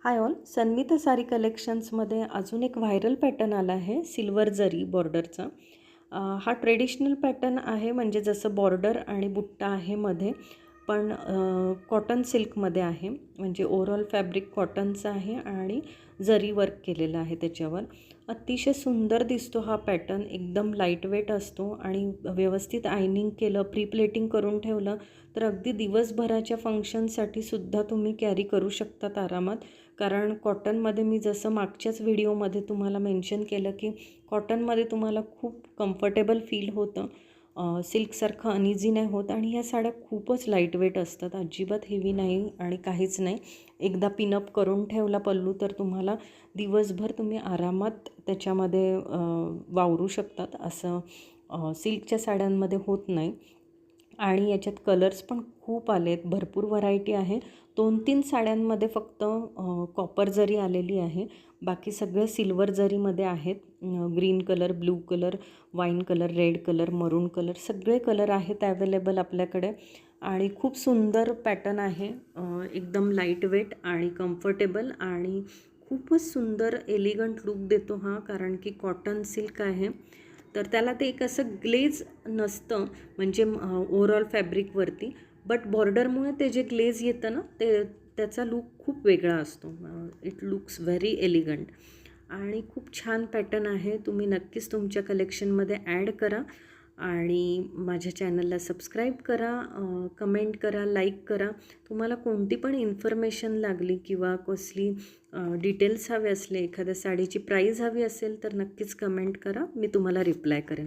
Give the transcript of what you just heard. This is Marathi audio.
हाय ऑल, सन्मिता सारी कलेक्शन्समध्ये अजून एक व्हायरल पॅटर्न आला आहे सिल्वर जरी बॉर्डरचा. हा ट्रेडिशनल पॅटर्न आहे, म्हणजे जसं बॉर्डर आणि बुट्टा आहे मध्ये, पण कॉटन सिल्कमध्ये आहे. म्हणजे ओव्हरऑल फॅब्रिक कॉटनचं आहे आणि जरी वर्क केलेलं आहे त्याच्यावर. अतिशय सुंदर दिसतो हा पॅटर्न, एकदम लाईटवेट असतो आणि व्यवस्थित आयनिंग केलं, प्री प्लेटिंग करून ठेवलं तर अगदी दिवसभराच्या फंक्शनसाठी सुद्धा तुम्ही कॅरी करू शकतात आरामात. कारण कॉटनमध्ये मी जसं मागच्याच व्हिडिओमध्ये तुम्हाला मेन्शन केलं की कॉटनमध्ये तुम्हाला खूप कम्फर्टेबल फील होतं, सिल्कसारखं अनइझी नाही होत. आणि ह्या साड्या खूपच लाईटवेट असतात, अजिबात हेवी नाही आणि काहीच नाही. एकदा पिनअप करून ठेवला पल्लू तर तुम्हाला दिवसभर तुम्ही आरामात त्याच्यामध्ये वावरू शकतात, असं सिल्कच्या साड्यांमध्ये होत नाही. आणि याच्यात कलर्स पण खूप आलेत, भरपूर व्हरायटी आहे. 2-3 साड्यांमध्ये फक्त कॉपर जरी आलेली आहे, बाकी सगळे सिल्वर जरीमध्ये आहेत. Green colour, blue colour, wine colour, red colour, मरून कलर, सगळे कलर आहेत अवेलेबल आपल्याकडे. आणि खूप सुंदर पॅटर्न आहे, एकदम लाईटवेट आणि कम्फर्टेबल आणि खूपच सुंदर एलिगंट लुक देतो हा, कारण की कॉटन सिल्क आहे. तर त्याला ते एक असं ग्लेज नसतं, म्हणजे ओव्हरऑल फॅब्रिकवरती, बट बॉर्डरमुळे ते जे ग्लेज येतं ना, ते त्याचा लूक खूप वेगळा असतो. इट लुक्स व्हेरी एलिगंट आणि खूप छान पॅटर्न आहे. तुम्ही नक्कीच तुमच्या कलेक्शनमध्ये ॲड करा आणि माझ्या चॅनलला सबस्क्राईब करा, कमेंट करा, लाईक करा. तुम्हाला कोणती पण इन्फॉर्मेशन लागली किंवा कसली डिटेल्स हवे असले, एखाद्या साडीची प्राईज हवी असेल तर नक्कीच कमेंट करा, मी तुम्हाला रिप्लाय करेन.